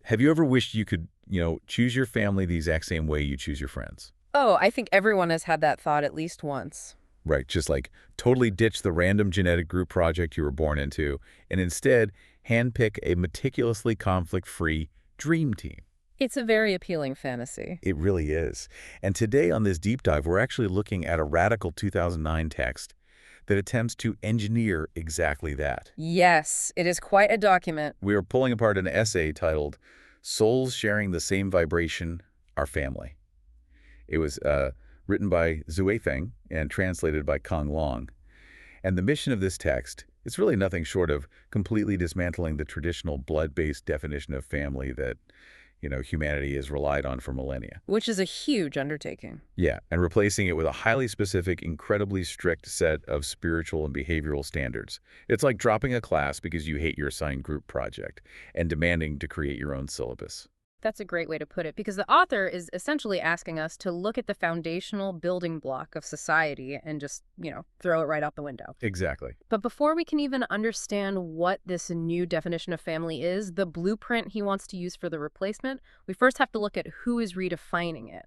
Have you ever wished you could, choose your family the exact same way you choose your friends? Oh, I think everyone has had that thought at least once. Right, just like totally ditch the random genetic group project you were born into, and instead handpick a meticulously conflict-free dream team. It's a very appealing fantasy. It really is. And today on this deep dive, we're actually looking at a radical 2009 text that attempts to engineer exactly that. Yes, it is quite a document. We are pulling apart an essay titled Souls Sharing the Same Vibration, Our Family. It was written by Zui Feng and translated by Kang Long. And the mission of this text is really nothing short of completely dismantling the traditional blood-based definition of family that, humanity has relied on for millennia. Which is a huge undertaking. Yeah, and replacing it with a highly specific, incredibly strict set of spiritual and behavioral standards. It's like dropping a class because you hate your assigned group project and demanding to create your own syllabus. That's a great way to put it, because the author is essentially asking us to look at the foundational building block of society and just, throw it right out the window. Exactly. But before we can even understand what this new definition of family is, the blueprint he wants to use for the replacement, we first have to look at who is redefining it.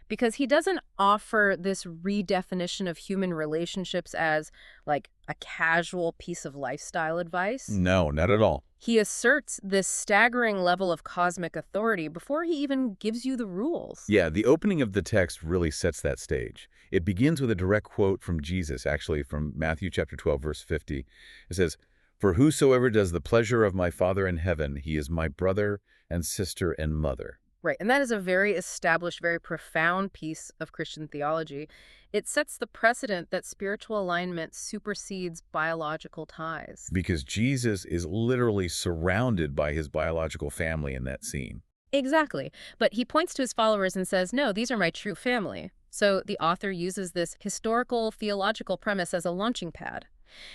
Because he doesn't offer this redefinition of human relationships as, like, a casual piece of lifestyle advice. No, not at all. He asserts this staggering level of cosmic authority before he even gives you the rules. Yeah, the opening of the text really sets that stage. It begins with a direct quote from Jesus, actually from Matthew chapter 12, verse 50. It says, "For whosoever does the pleasure of my Father in heaven, he is my brother and sister and mother." Right, and that is a very established, very profound piece of Christian theology. It sets the precedent that spiritual alignment supersedes biological ties. Because Jesus is literally surrounded by his biological family in that scene. Exactly, but he points to his followers and says, no, these are my true family. So the author uses this historical theological premise as a launching pad.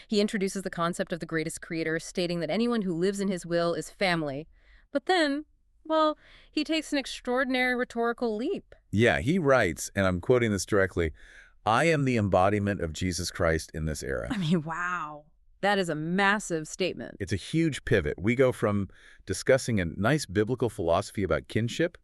He introduces the concept of the greatest creator, stating that anyone who lives in his will is family. But then, well, he takes an extraordinary rhetorical leap. Yeah, he writes, and I'm quoting this directly, "I am the embodiment of Jesus Christ in this era." I mean, wow. That is a massive statement. It's a huge pivot. We go from discussing a nice biblical philosophy about kinship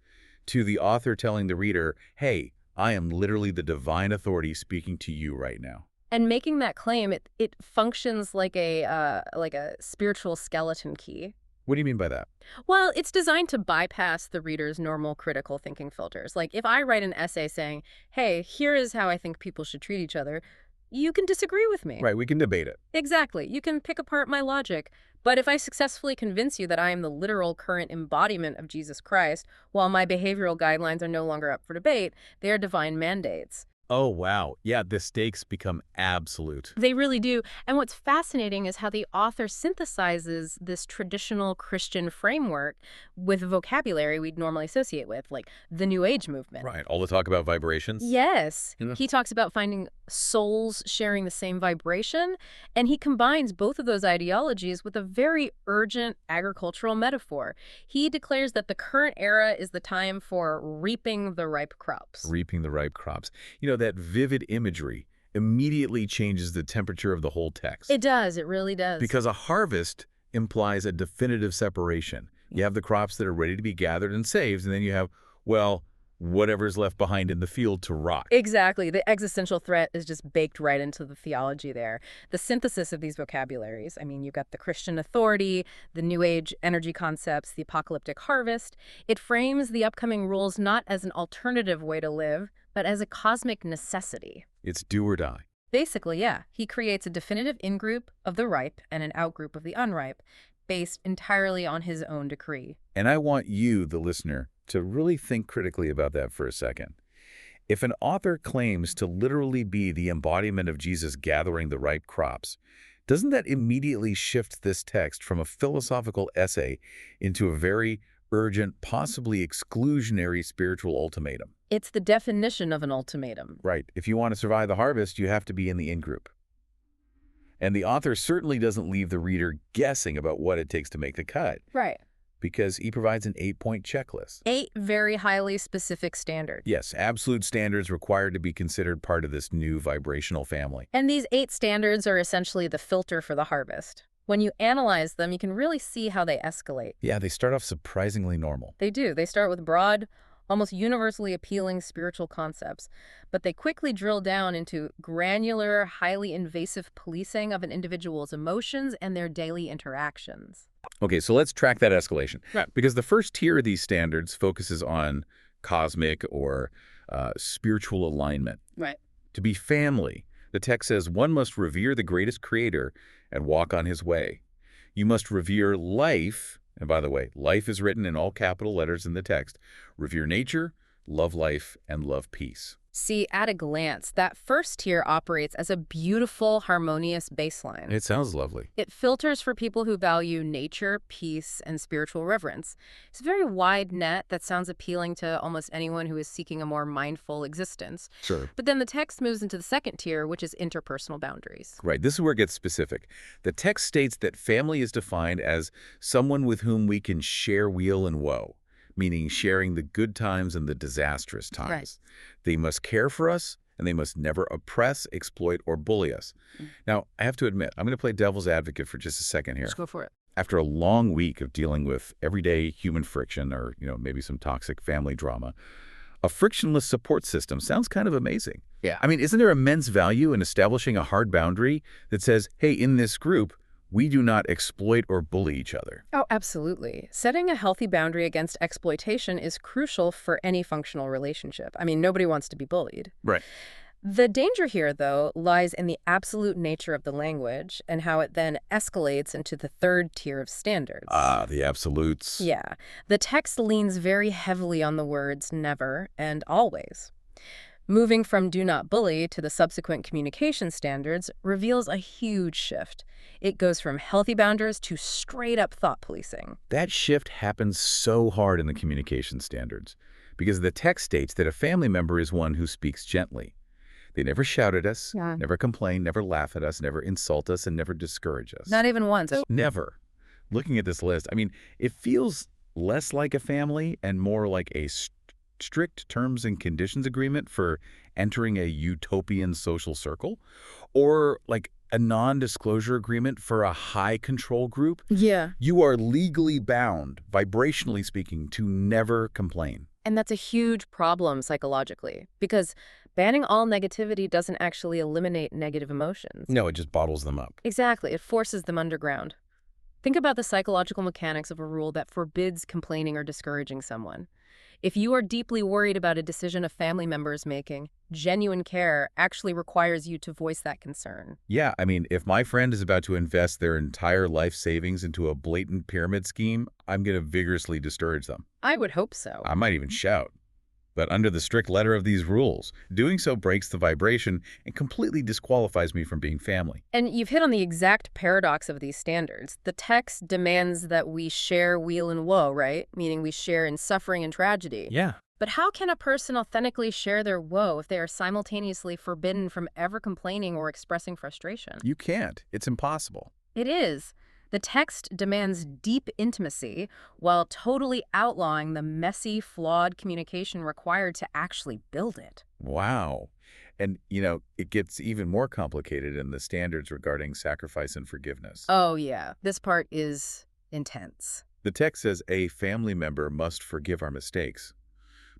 to the author telling the reader, hey, I am literally the divine authority speaking to you right now. And making that claim, it functions like a spiritual skeleton key. What do you mean by that? Well, it's designed to bypass the reader's normal critical thinking filters. Like, if I write an essay saying, hey, here is how I think people should treat each other, you can disagree with me. Right, we can debate it. Exactly. You can pick apart my logic. But if I successfully convince you that I am the literal current embodiment of Jesus Christ, while my behavioral guidelines are no longer up for debate, they are divine mandates. Oh, wow. Yeah, the stakes become absolute. They really do. And what's fascinating is how the author synthesizes this traditional Christian framework with vocabulary we'd normally associate with, like the New Age movement. Right, all the talk about vibrations. Yes. Yeah. He talks about finding souls sharing the same vibration, and he combines both of those ideologies with a very urgent agricultural metaphor. He declares that the current era is the time for reaping the ripe crops. Reaping the ripe crops. That vivid imagery immediately changes the temperature of the whole text. It does. It really does. Because a harvest implies a definitive separation. You have the crops that are ready to be gathered and saved, and then you have, well, whatever's left behind in the field to rot. Exactly. The existential threat is just baked right into the theology there. The synthesis of these vocabularies, I mean, you've got the Christian authority, the New Age energy concepts, the apocalyptic harvest. It frames the upcoming rules not as an alternative way to live, but as a cosmic necessity. It's do or die. Basically, yeah. He creates a definitive in-group of the ripe and an out-group of the unripe, based entirely on his own decree. And I want you, the listener, to really think critically about that for a second. If an author claims to literally be the embodiment of Jesus gathering the ripe crops, doesn't that immediately shift this text from a philosophical essay into a very urgent, possibly exclusionary spiritual ultimatum? It's the definition of an ultimatum. Right. If you want to survive the harvest, you have to be in the in-group. And the author certainly doesn't leave the reader guessing about what it takes to make the cut. Right. Because he provides an 8-point checklist. 8 very highly specific standards. Yes, absolute standards required to be considered part of this new vibrational family. And these 8 standards are essentially the filter for the harvest. When you analyze them, you can really see how they escalate. Yeah, they start off surprisingly normal. They do. They start with broad, almost universally appealing spiritual concepts, but they quickly drill down into granular, highly invasive policing of an individual's emotions and their daily interactions. Okay, so let's track that escalation. Right. Because the first tier of these standards focuses on cosmic or spiritual alignment. Right. To be family, the text says one must revere the greatest creator and walk on his way. You must revere life, and by the way, life is written in all capital letters in the text. Revere nature, love life, and love peace. See, at a glance, that first tier operates as a beautiful, harmonious baseline. It sounds lovely. It filters for people who value nature, peace, and spiritual reverence. It's a very wide net that sounds appealing to almost anyone who is seeking a more mindful existence. Sure. But then the text moves into the second tier, which is interpersonal boundaries. Right, this is where it gets specific. The text states that family is defined as someone with whom we can share weal and woe, meaning sharing the good times and the disastrous times. Right. They must care for us, and they must never oppress, exploit, or bully us. Now, I have to admit, I'm going to play devil's advocate for just a second here. Let's go for it. After a long week of dealing with everyday human friction or, maybe some toxic family drama, a frictionless support system sounds kind of amazing. Yeah. I mean, isn't there immense value in establishing a hard boundary that says, hey, in this group, we do not exploit or bully each other? Oh, absolutely. Setting a healthy boundary against exploitation is crucial for any functional relationship. I mean, nobody wants to be bullied. Right. The danger here, though, lies in the absolute nature of the language and how it then escalates into the third tier of standards. Ah, the absolutes. Yeah. The text leans very heavily on the words never and always. Moving from do not bully to the subsequent communication standards reveals a huge shift. It goes from healthy boundaries to straight-up thought policing. That shift happens so hard in the communication standards because the text states that a family member is one who speaks gently. They never shout at us, Yeah. never complain, never laugh at us, never insult us, and never discourage us. Not even once. Never. Looking at this list, I mean, it feels less like a family and more like a strict terms and conditions agreement for entering a utopian social circle, or like a non-disclosure agreement for a high-control group. Yeah. You are legally bound, vibrationally speaking, to never complain. And that's a huge problem psychologically, because banning all negativity doesn't actually eliminate negative emotions. No, it just bottles them up. Exactly. It forces them underground. Think about the psychological mechanics of a rule that forbids complaining or discouraging someone. If you are deeply worried about a decision a family member is making, genuine care actually requires you to voice that concern. Yeah, I mean, if my friend is about to invest their entire life savings into a blatant pyramid scheme, I'm going to vigorously discourage them. I would hope so. I might even shout. But under the strict letter of these rules, doing so breaks the vibration and completely disqualifies me from being family. And you've hit on the exact paradox of these standards. The text demands that we share weal and woe, right? Meaning we share in suffering and tragedy. Yeah. But how can a person authentically share their woe if they are simultaneously forbidden from ever complaining or expressing frustration? You can't. It's impossible. It is. The text demands deep intimacy while totally outlawing the messy, flawed communication required to actually build it. Wow. And, it gets even more complicated in the standards regarding sacrifice and forgiveness. Oh, yeah. This part is intense. The text says a family member must forgive our mistakes,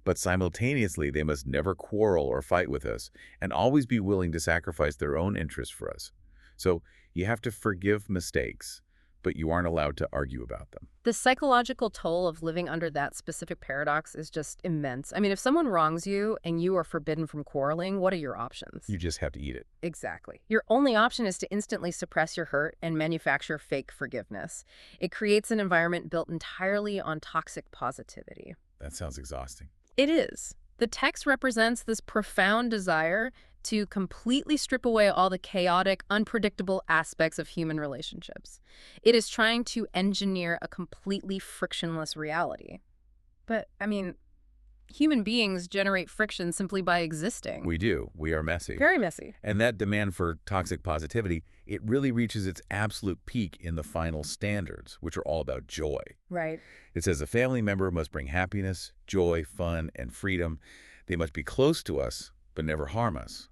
but simultaneously they must never quarrel or fight with us and always be willing to sacrifice their own interests for us. So you have to forgive mistakes, but you aren't allowed to argue about them. The psychological toll of living under that specific paradox is just immense. I mean, if someone wrongs you and you are forbidden from quarreling, what are your options? You just have to eat it. Exactly. Your only option is to instantly suppress your hurt and manufacture fake forgiveness. It creates an environment built entirely on toxic positivity. That sounds exhausting. It is. The text represents this profound desire to completely strip away all the chaotic, unpredictable aspects of human relationships. It is trying to engineer a completely frictionless reality. But, I mean, human beings generate friction simply by existing. We do. We are messy. Very messy. And that demand for toxic positivity, it really reaches its absolute peak in the final standards, which are all about joy. Right. It says a family member must bring happiness, joy, fun, and freedom. They must be close to us, but never harm us.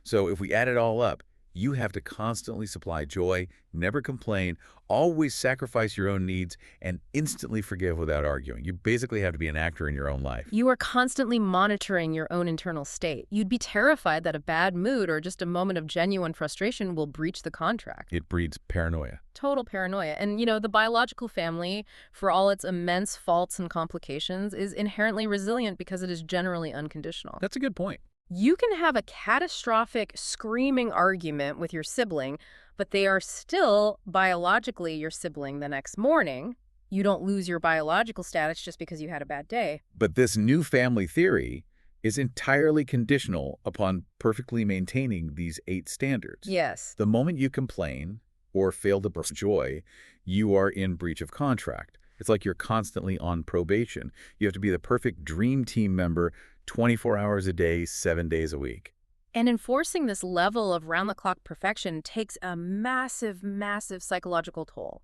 So if we add it all up, You have to constantly supply joy, never complain, always sacrifice your own needs, and instantly forgive without arguing. You basically have to be an actor in your own life. You are constantly monitoring your own internal state. You'd be terrified that a bad mood or just a moment of genuine frustration will breach the contract. It breeds paranoia. Total paranoia. And, the biological family, for all its immense faults and complications, is inherently resilient because it is generally unconditional. That's a good point. You can have a catastrophic, screaming argument with your sibling, but they are still biologically your sibling the next morning. You don't lose your biological status just because you had a bad day. But this new family theory is entirely conditional upon perfectly maintaining these 8 standards. Yes. The moment you complain or fail to bring joy, you are in breach of contract. It's like you're constantly on probation. You have to be the perfect dream team member 24 hours a day, 7 days a week. And enforcing this level of round-the-clock perfection takes a massive, massive psychological toll.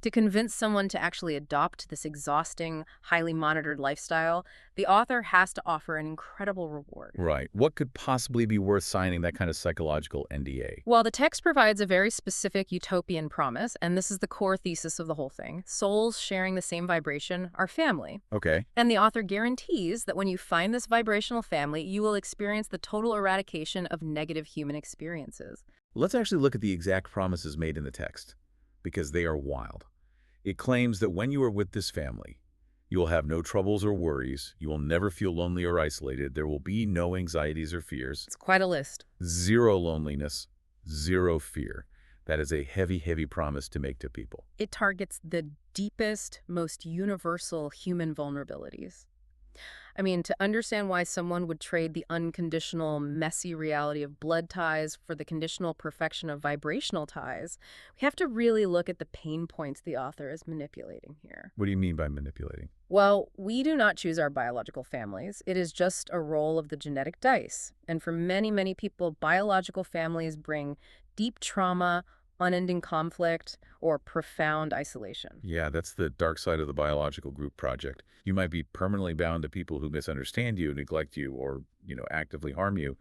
To convince someone to actually adopt this exhausting, highly monitored lifestyle, the author has to offer an incredible reward. Right. What could possibly be worth signing that kind of psychological NDA? Well, the text provides a very specific utopian promise, and this is the core thesis of the whole thing. Souls sharing the same vibration are family. Okay. And the author guarantees that when you find this vibrational family, you will experience the total eradication of negative human experiences. Let's actually look at the exact promises made in the text, because they are wild. It claims that when you are with this family, you will have no troubles or worries, you will never feel lonely or isolated, there will be no anxieties or fears, It's quite a list. 0 loneliness, 0 fear. That is a heavy, heavy promise to make to people. It targets the deepest, most universal human vulnerabilities. I mean, to understand why someone would trade the unconditional, messy reality of blood ties for the conditional perfection of vibrational ties, we have to really look at the pain points the author is manipulating here. What do you mean by manipulating? Well, we do not choose our biological families. It is just a roll of the genetic dice. And for many, many people, biological families bring deep trauma, unending conflict, or profound isolation. Yeah, that's the dark side of the biological group project. You might be permanently bound to people who misunderstand you, neglect you, or, actively harm you.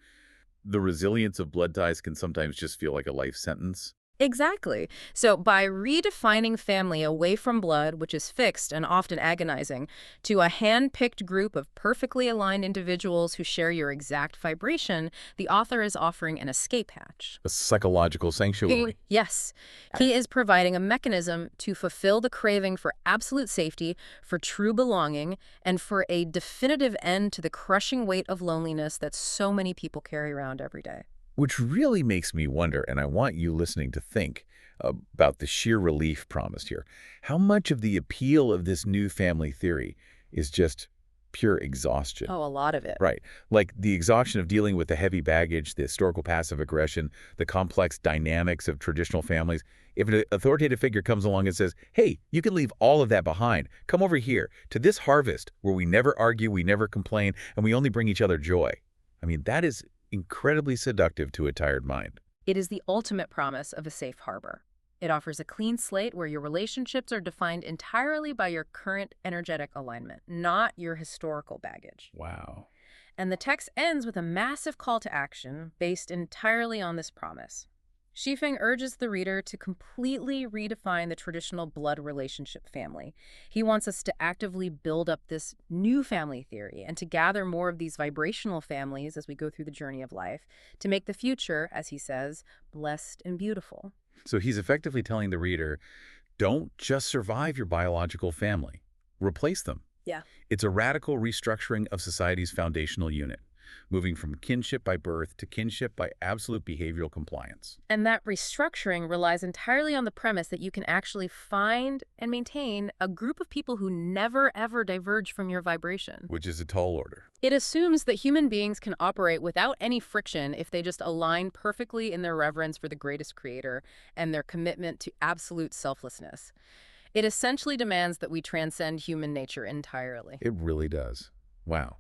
The resilience of blood ties can sometimes just feel like a life sentence. Exactly. So by redefining family away from blood, which is fixed and often agonizing, to a hand-picked group of perfectly aligned individuals who share your exact vibration, the author is offering an escape hatch. A psychological sanctuary. Yes. He is providing a mechanism to fulfill the craving for absolute safety, for true belonging, and for a definitive end to the crushing weight of loneliness that so many people carry around every day. Which really makes me wonder, and I want you listening to think about the sheer relief promised here. How much of the appeal of this new family theory is just pure exhaustion? Oh, a lot of it. Right. Like the exhaustion of dealing with the heavy baggage, the historical passive aggression, the complex dynamics of traditional families. If an authoritative figure comes along and says, hey, you can leave all of that behind. Come over here to this harvest where we never argue, we never complain, and we only bring each other joy. I mean, that is incredibly seductive to a tired mind. It is the ultimate promise of a safe harbor. It offers a clean slate where your relationships are defined entirely by your current energetic alignment, not your historical baggage. Wow. And the text ends with a massive call to action based entirely on this promise. Shifeng urges the reader to completely redefine the traditional blood relationship family. He wants us to actively build up this new family theory and to gather more of these vibrational families as we go through the journey of life to make the future, as he says, blessed and beautiful. So he's effectively telling the reader, don't just survive your biological family. Replace them. Yeah. It's a radical restructuring of society's foundational unit, moving from kinship by birth to kinship by absolute behavioral compliance. And that restructuring relies entirely on the premise that you can actually find and maintain a group of people who never, ever diverge from your vibration. Which is a tall order. It assumes that human beings can operate without any friction if they just align perfectly in their reverence for the greatest creator and their commitment to absolute selflessness. It essentially demands that we transcend human nature entirely. It really does. Wow.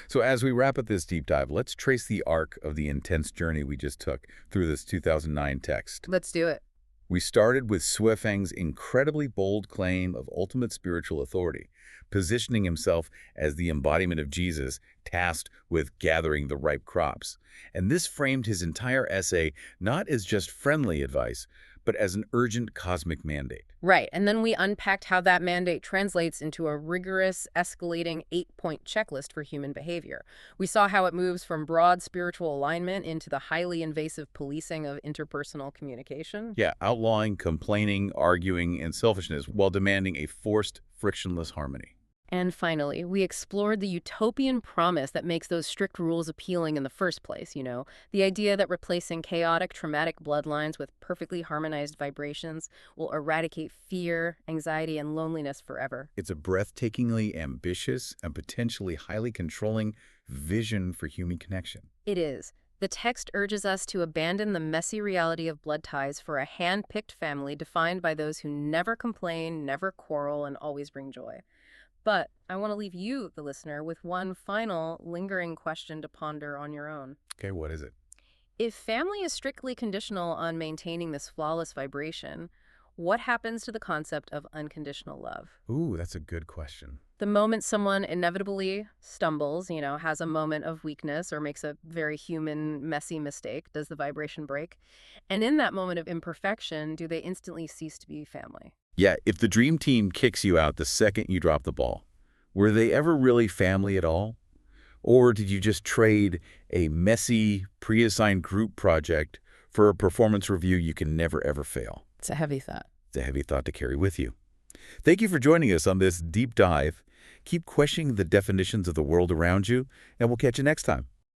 So as we wrap up this deep dive, let's trace the arc of the intense journey we just took through this 2009 text. Let's do it. We started with Suifeng's incredibly bold claim of ultimate spiritual authority, positioning himself as the embodiment of Jesus, tasked with gathering the ripe crops. And this framed his entire essay not as just friendly advice, but as an urgent cosmic mandate. Right, and then we unpacked how that mandate translates into a rigorous, escalating 8-point checklist for human behavior. We saw how it moves from broad spiritual alignment into the highly invasive policing of interpersonal communication. Yeah, outlawing, complaining, arguing, and selfishness while demanding a forced, frictionless harmony. And finally, we explored the utopian promise that makes those strict rules appealing in the first place, the idea that replacing chaotic, traumatic bloodlines with perfectly harmonized vibrations will eradicate fear, anxiety, and loneliness forever. It's a breathtakingly ambitious and potentially highly controlling vision for human connection. It is. The text urges us to abandon the messy reality of blood ties for a hand-picked family defined by those who never complain, never quarrel, and always bring joy. But I want to leave you, the listener, with one final lingering question to ponder on your own. Okay, what is it? If family is strictly conditional on maintaining this flawless vibration, what happens to the concept of unconditional love? Ooh, that's a good question. The moment someone inevitably stumbles, has a moment of weakness or makes a very human, messy mistake, does the vibration break? And in that moment of imperfection, do they instantly cease to be family? Yeah, if the dream team kicks you out the second you drop the ball, were they ever really family at all? Or did you just trade a messy, pre-assigned group project for a performance review you can never ever fail? It's a heavy thought. It's a heavy thought to carry with you. Thank you for joining us on this deep dive. Keep questioning the definitions of the world around you, and we'll catch you next time.